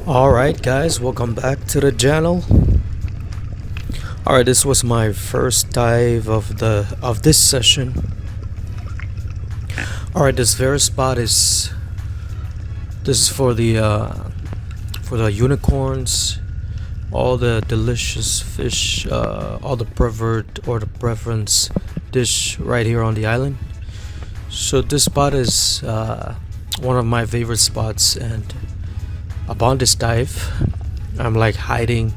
Alright guys, welcome back to the channel. Alright, this was my first dive of this session. Alright, this very spot is for the unicorns, all the delicious fish, all the preferred or the preference dish right here on the island. So this spot is one of my favorite spots, and upon this dive I'm like hiding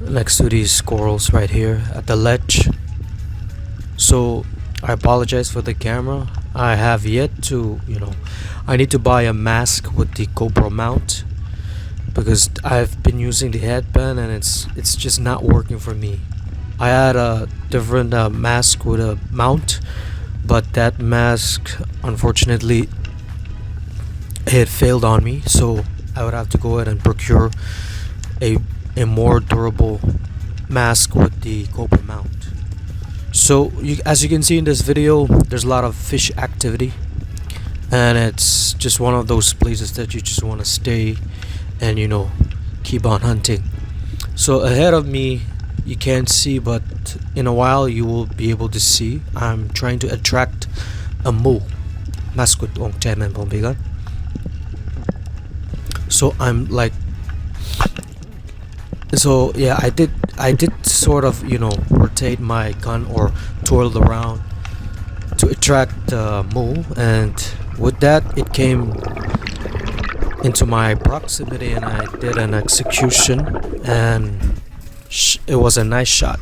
next to these squirrels right here at the ledge. So I apologize for the camera. I have yet to, I need to buy a mask with the GoPro mount, because I've been using the headband and it's just not working for me. I had a different mask with a mount, but that mask unfortunately it failed on me, so I would have to go ahead and procure a more durable mask with the GoPro mount. So as you can see in this video, there's a lot of fish activity, and it's just one of those places that you just want to stay and keep on hunting. So ahead of me you can't see, but in a while you will be able to see. I'm trying to attract a Mwuhn, Maskud Pohnpeian. So I'm like, so yeah, I did sort of rotate my gun or twirl around to attract Mwuhn, and with that it came into my proximity and I did an execution, and it was a nice shot.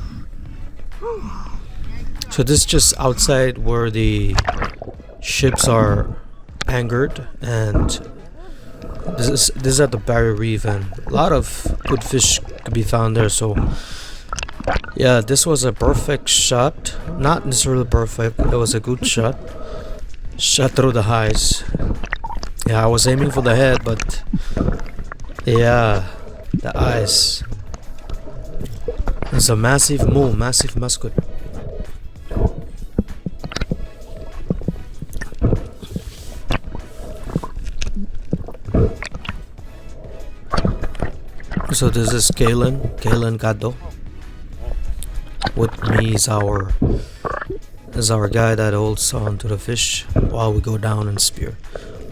So this is just outside where the ships are anchored, and this is at the barrier reef, and a lot of good fish could be found there. So yeah, this was a perfect shot. Not necessarily perfect, it was a good shot. Shot through the highs. Yeah, I was aiming for the head, but yeah, the eyes. It's a massive Mwuhn, massive Maskud. So this is Kalen Gado. With me is our guy that holds on to the fish while we go down and spear.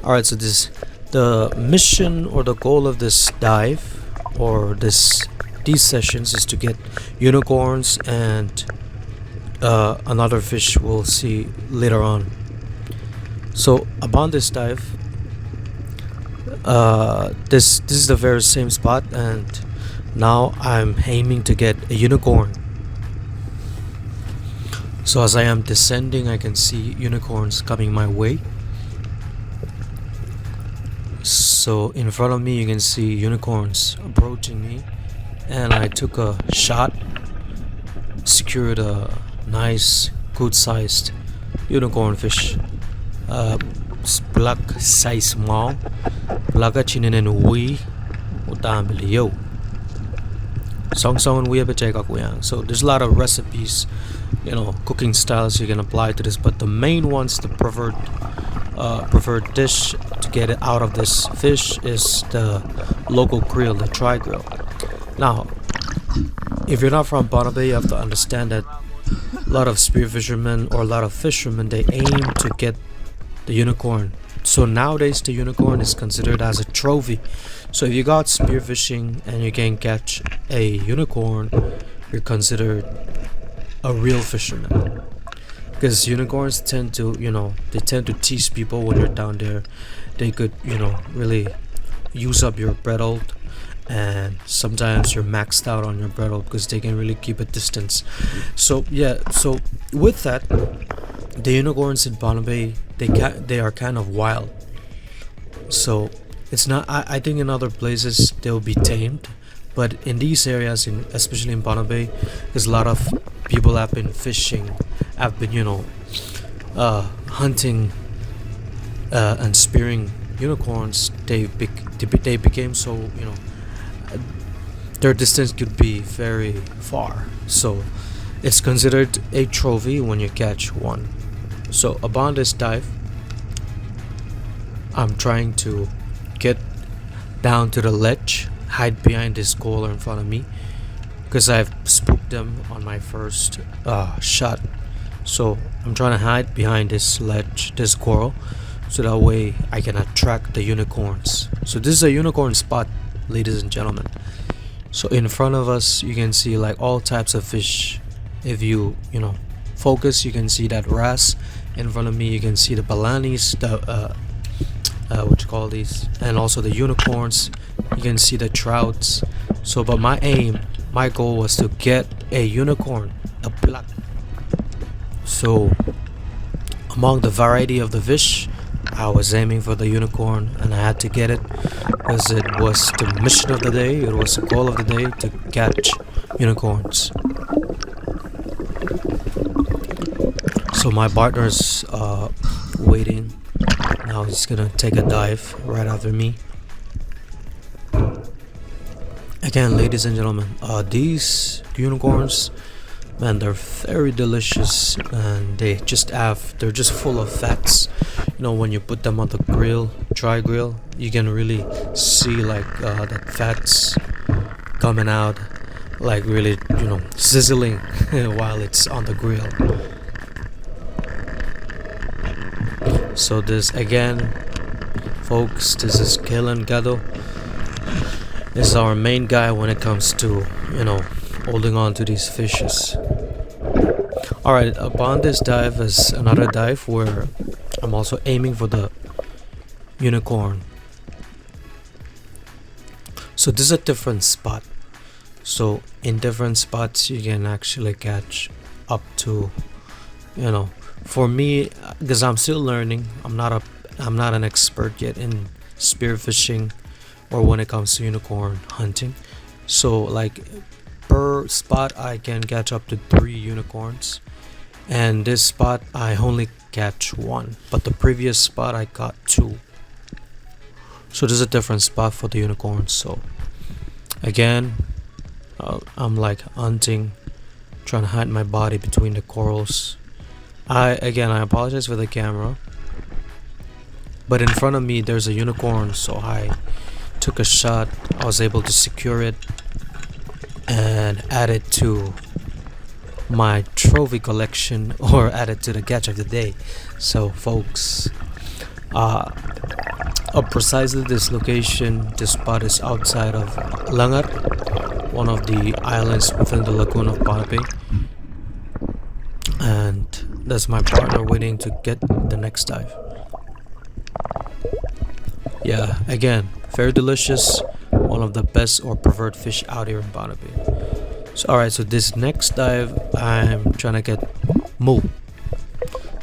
Alright, so the mission or the goal of this dive or these sessions is to get unicorns and another fish we'll see later on. So upon this dive, this is the very same spot, and now I'm aiming to get a unicorn. So as I am descending, I can see unicorns coming my way. So in front of me you can see unicorns approaching me, and I took a shot, secured a nice good sized unicorn fish. Pwilak size small, Pwilak chinin we yo. Song and we have. So there's a lot of recipes, cooking styles you can apply to this, but the main ones, the preferred dish to get it out of this fish is the local grill, the tri grill. Now, if you're not from Pohnpei, you have to understand that a lot of spearfishermen or a lot of fishermen, they aim to get the unicorn. So nowadays the unicorn is considered as a trophy. So if you got spearfishing and you can catch a unicorn, you're considered a real fisherman, because unicorns tend to tease people when you're down there. They could really use up your breadhold, and sometimes you're maxed out on your breadhold because they can really keep a distance. So yeah, so with that, the unicorns in Pohnpei, they are kind of wild. So it's not, I think in other places they'll be tamed, but in these areas, especially in Pohnpei, because a lot of people have been fishing, have been hunting and spearing unicorns. They became so their distance could be very far, so it's considered a trophy when you catch one. So upon this dive, I'm trying to get down to the ledge, hide behind this coral in front of me, because I've spooked them on my first shot. So I'm trying to hide behind this ledge, this coral, so that way I can attract the unicorns. So this is a unicorn spot, ladies and gentlemen. So in front of us you can see like all types of fish. If you focus, you can see that wrasse. In front of me you can see the balanis, the what you call these, and also the unicorns. You can see the trouts. So but my goal was to get a unicorn, a Pwilak. So among the variety of the fish, I was aiming for the unicorn, and I had to get it because it was the mission of the day, it was the goal of the day to catch unicorns. So my partner's waiting. Now he's gonna take a dive right after me. Again, ladies and gentlemen, these unicorns, man, they're very delicious, and they're just full of fats. When you put them on the grill, dry grill, you can really see like that fats coming out, like really sizzling while it's on the grill. So this again, folks, this is Kalen Gado. This is our main guy when it comes to holding on to these fishes. Alright, upon this dive is another dive where I'm also aiming for the unicorn. So this is a different spot. So in different spots you can actually catch up to, for me, because I'm still learning, I'm not an expert yet in spearfishing or when it comes to unicorn hunting. So like per spot I can catch up to 3 unicorns, and this spot I only catch 1, but the previous spot I caught 2. So there's a different spot for the unicorns. So again, I'm like hunting, trying to hide my body between the corals. I apologize for the camera, but in front of me there's a unicorn, so I took a shot. I was able to secure it and add it to my trophy collection, or add it to the catch of the day. So folks, precisely this location, this spot is outside of Langar, one of the islands within the lagoon of Pohnpei, and that's my partner waiting to get the next dive. Yeah, again, very delicious, one of the best or preferred fish out here in Pohnpei. So alright, so this next dive I'm trying to get Mwuhn,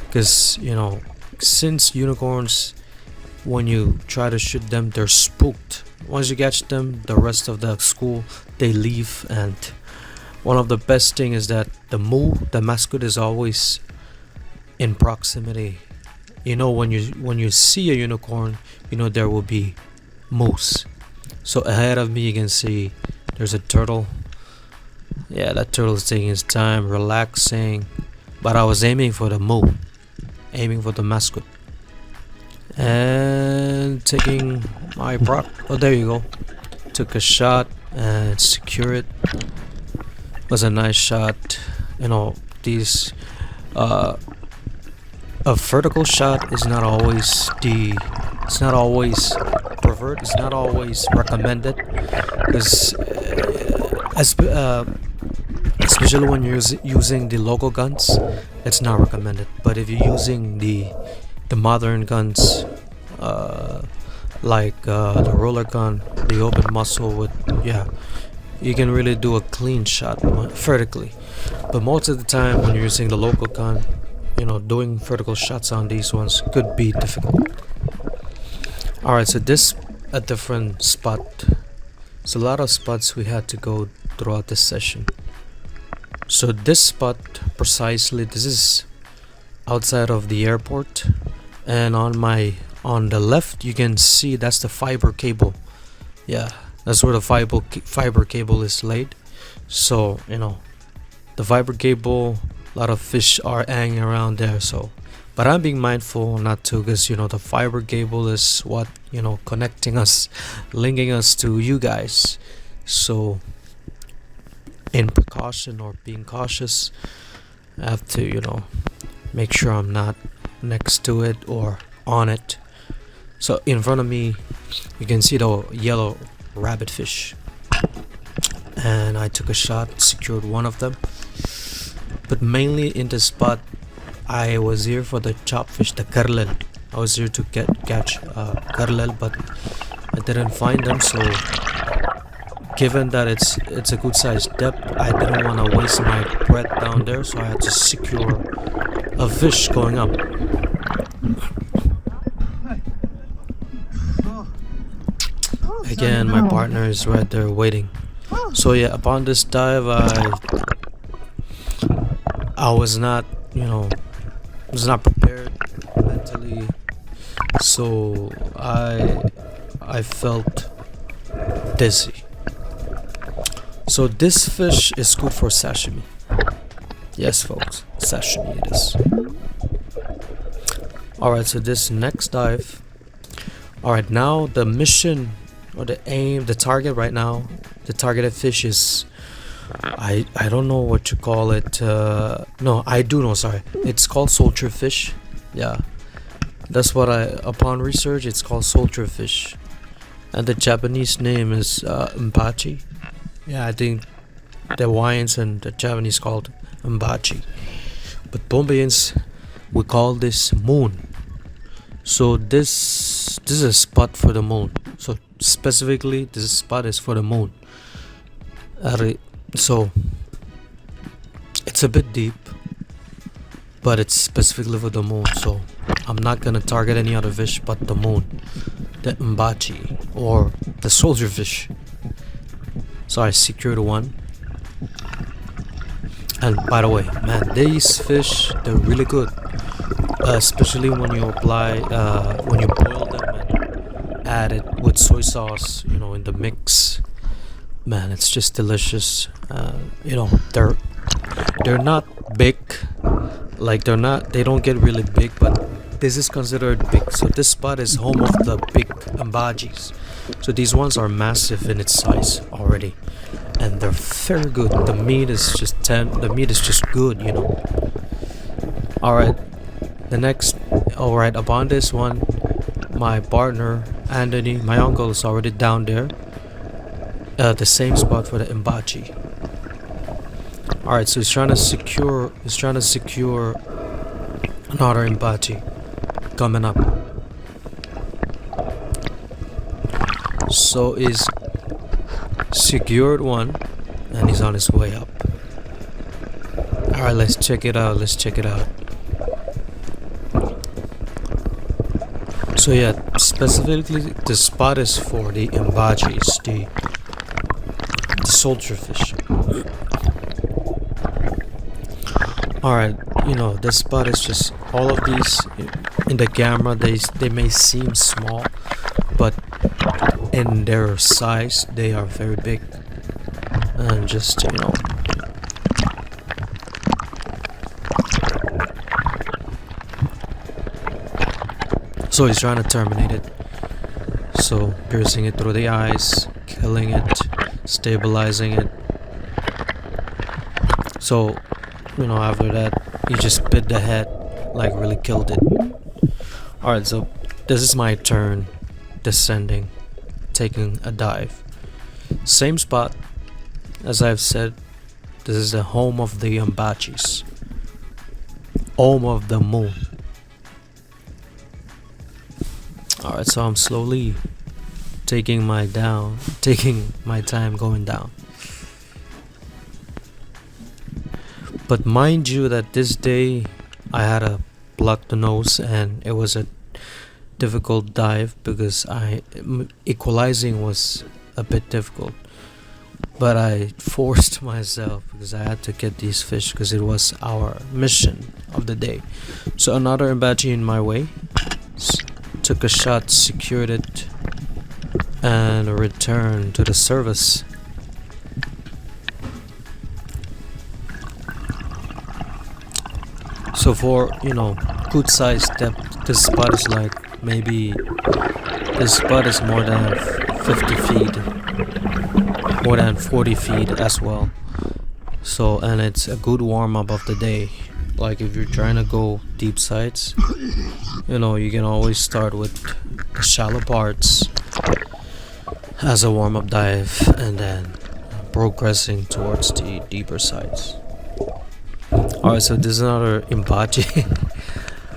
because since unicorns, when you try to shoot them, they're spooked. Once you catch them, the rest of the school, they leave. And one of the best thing is that the Mwuhn, the Maskud, is always in proximity. When you see a unicorn, there will be moose. So ahead of me you can see there's a turtle. Yeah, that turtle is taking his time, relaxing. But I was aiming for the Mwuhn, aiming for the Maskud, and taking my prop. Oh, there you go. Took a shot and secure it. Was a nice shot. These a vertical shot is not always preferred. It's not always recommended, because especially when you're using the local guns, it's not recommended. But if you're using the modern guns, like the roller gun, the open muzzle with, you can really do a clean shot vertically. But most of the time when you're using the local gun, doing vertical shots on these ones could be difficult. Alright, so this a different spot. It's a lot of spots we had to go throughout this session. So this spot precisely, this is outside of the airport, and on the left you can see that's the fiber cable. Yeah, that's where the fiber cable is laid. So the fiber cable, a lot of fish are hanging around there. So but I'm being mindful not to, because the fiber cable is what connecting us, linking us to you guys. So in precaution or being cautious, I have to make sure I'm not next to it or on it. So in front of me you can see the yellow rabbit fish, and I took a shot, secured one of them. But mainly in this spot, I was here for the chop fish, the karlel. I was here to catch karlel, but I didn't find them. So given that it's a good sized depth, I didn't want to waste my breath down there, so I had to secure a fish going up. Again, my partner is right there waiting. So yeah, upon this dive, I was not prepared mentally, so I felt dizzy. So this fish is good for sashimi. Yes, folks, sashimi it is. Alright, so this next dive. Alright, now the mission or the aim, the target right now, the targeted fish is, I don't know what you call it. No, I do know, sorry. It's called soldier fish. Yeah, that's what upon research, it's called soldier fish. And the Japanese name is mbachi. Yeah, I think the Hawaiians and the Japanese called mbachi. But Pohnpeians, we call this Mwuhn. So this is a spot for the Mwuhn. So specifically, this spot is for the Mwuhn. So it's a bit deep, but it's specifically for the Mwuhn. So I'm not gonna target any other fish but the Mwuhn, the mbachi, or the soldier fish. So I secured one. And by the way, man, these fish, they're really good, especially when you when you boil them and add it with soy sauce, in the mix. Man, it's just delicious. They're not big, like they don't get really big, but this is considered big. So this spot is home of the big ambajis. So these ones are massive in its size already, and they're very good. The meat is just good, Alright, alright, upon this one, my partner Anthony, my uncle, is already down there. The same spot for the mbachi. Alright, so he's trying to secure another mbachi coming up. So he's secured one and he's on his way up. Alright, let's check it out. So yeah, specifically the spot is for the mbachis, the soldier fish. Alright, this spot is just, all of these in the camera, they may seem small, but in their size they are very big. And just so he's trying to terminate it, so piercing it through the eyes, killing it, stabilizing it. So after that he just bit the head, like really killed it. Alright, so this is my turn, descending, taking a dive. Same spot, as I've said, this is the home of the mbachis, home of the Mwuhn. Alright, so I'm slowly taking my time going down. But mind you that this day I had to block the nose, and it was a difficult dive because equalizing was a bit difficult. But I forced myself because I had to get these fish because it was our mission of the day. So another mbachi in my way. Took a shot, secured it, and returned to the service. So for good sized depth. This spot is like maybe this spot is more than 50 feet, more than 40 feet as well. So, and it's a good warm up of the day. Like if you're trying to go deep sides, you know, you can always start with the shallow parts as a warm up dive and then progressing towards the deeper sides. Alright, so this is another imbachi.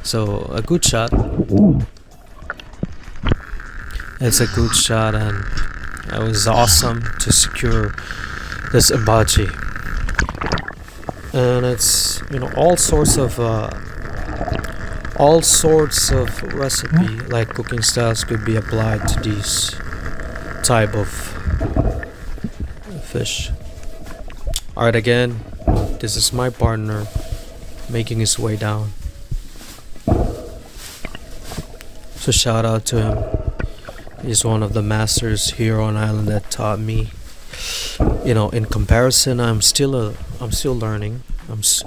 So a good shot. It's a good shot, and it was awesome to secure this imbachi. And it's, you know, all sorts of recipe, like cooking styles, could be applied to these type of fish. Alright, again, this is my partner making his way down. So shout out to him. He's one of the masters here on island that taught me. You know, in comparison, I'm still learning.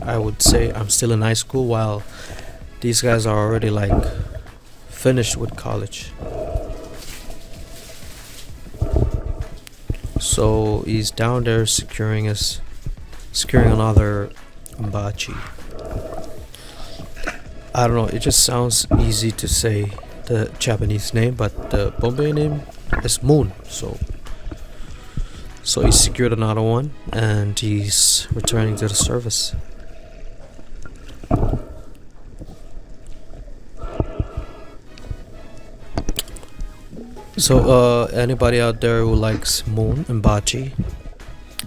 I would say I'm still in high school, while these guys are already like finished with college. So he's down there securing another bachi. I don't know, it just sounds easy to say the Japanese name, but the Pohnpei name is Mwuhn. So he secured another one, and he's returning to the service. So anybody out there who likes Mwuhn and bachi,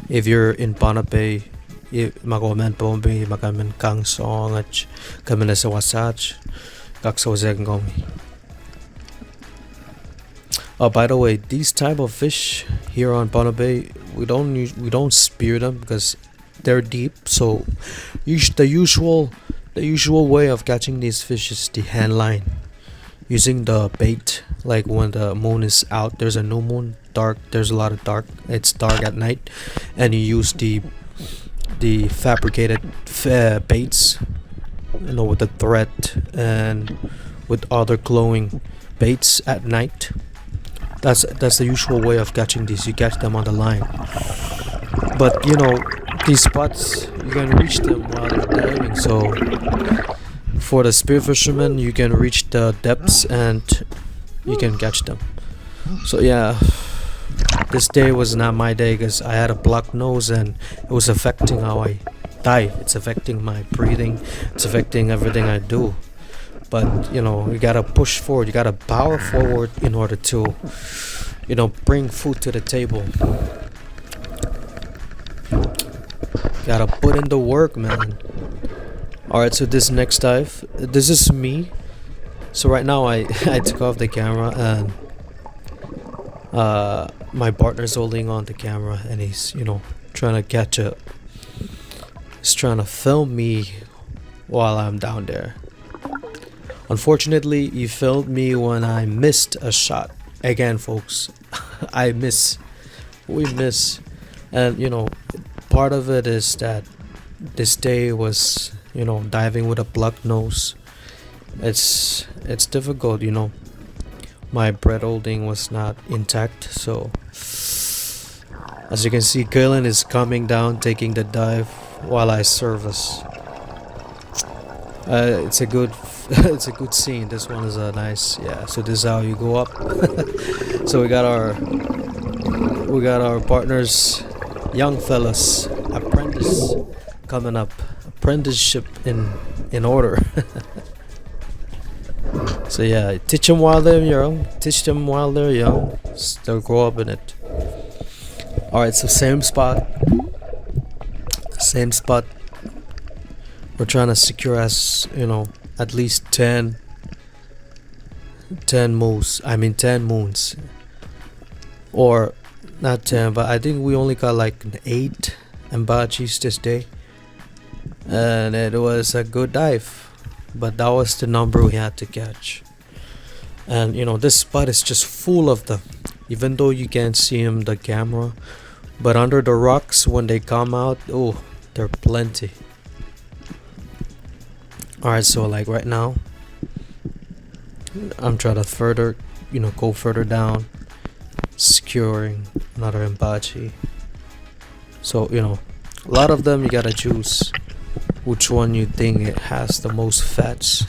if you're in Pohnpei, makomen Pohnpei makamen kang song at kamen sa wasach kaksozeng gomi. By the way, these type of fish here on Pohnpei, we don't spear them because they're deep. So the usual way of catching these fish is the hand line, using the bait. Like when the moon is out, there's a new moon, dark. There's a lot of dark. It's dark at night, and you use the fabricated baits, you know, with the thread and with other glowing baits at night. That's the usual way of catching these. You catch them on the line. But you know, these spots, you can reach them while you're diving. So for the spear fishermen, you can reach the depths and you can catch them. So yeah, this day was not my day because I had a blocked nose and it was affecting how I dive. It's affecting my breathing. It's affecting everything I do. But you know, you gotta push forward, you gotta power forward in order to, you know, bring food to the table. Gotta put in the work, man. Alright, so this next dive, this is me. So right now I took off the camera, and my partner's holding on the camera, and he's, you know, trying to catch up. He's trying to film me while I'm down there. Unfortunately, he filmed me when I missed a shot. Again, folks, we miss. And you know, part of it is that this day was, you know, diving with a blocked nose. It's difficult, you know. My breath holding was not intact, so as you can see, Galen is coming down, taking the dive while I service. It's a good it's a good scene. This one is a nice, yeah. So this is how you go up. So we got our partners, young fellas, apprentice coming up, apprenticeship in order. So yeah, teach them while they're young. They'll grow up in it. Alright, so same spot. We're trying to secure, as you know, at least 10 moons. 10 moons. Or not 10, but I think we only got like 8 embachis this day. And it was a good dive. But that was the number we had to catch. And you know, this spot is just full of them. Even though you can't see them, the camera. But under the rocks, when they come out, oh, there are plenty. Alright, so like right now, I'm trying to further, go further down, securing another embachi. So, a lot of them you gotta choose which one you think it has the most fats.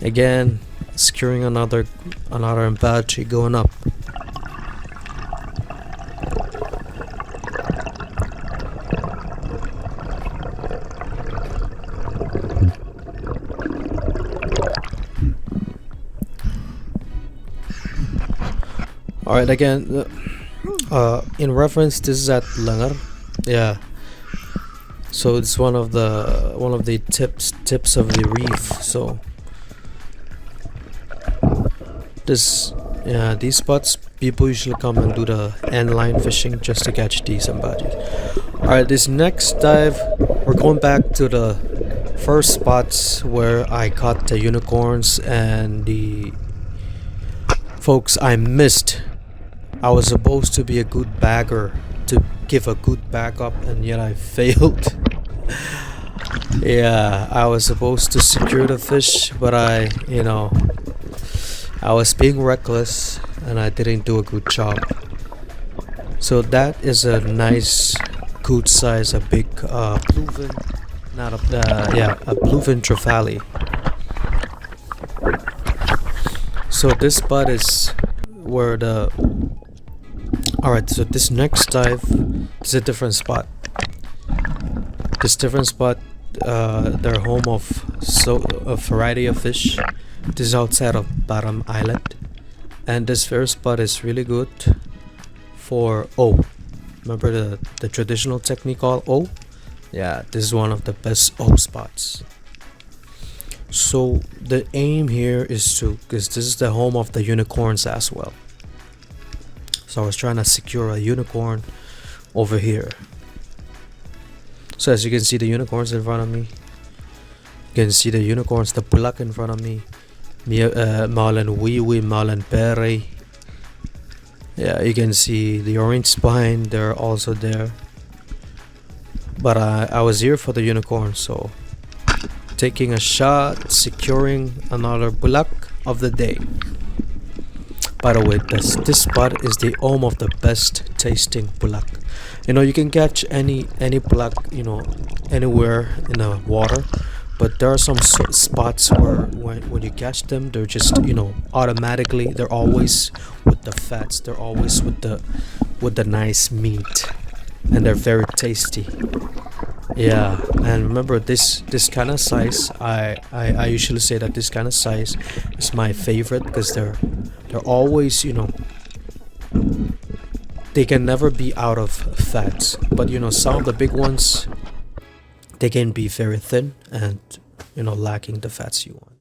Again, securing another embachi, going up. Alright, again, in reference, this is at Langar. Yeah. So it's one of the tips of the reef. So these spots, people usually come and do the end line fishing just to catch these embodies. Alright, this next dive, we're going back to the first spots where I caught the unicorns and the folks I missed. I was supposed to be a good bagger, to give a good backup, and yet I failed. Yeah, I was supposed to secure the fish, but I was being reckless and I didn't do a good job. So that is a nice, good size, a big bluefin, a bluefin trevally. So this spot is where the Alright, so this next dive is a different spot. This different spot, they're home of a variety of fish. This is outside of Bottom Island, and this first spot is really good for O. Remember the traditional technique called O? Yeah, this is one of the best O spots. So the aim here is because this is the home of the unicorns as well. So I was trying to secure a unicorn over here. So as you can see the unicorns in front of me. You can see the unicorns, the Pwilak in front of me. Pohnpei. Yeah, you can see the orange spine, they're also there. But I was here for the unicorn, so taking a shot, securing another Pwilak of the day. By the way, this spot is the home of the best tasting Pwilak. You can catch any Pwilak, anywhere in the water, but there are some spots where when you catch them, they're just automatically, they're always with the fats, they're always with the nice meat, and they're very tasty. Yeah, and remember this kind of size, I usually say that this kind of size is my favorite because they're always, they can never be out of fats. But some of the big ones, they can be very thin and lacking the fats you want.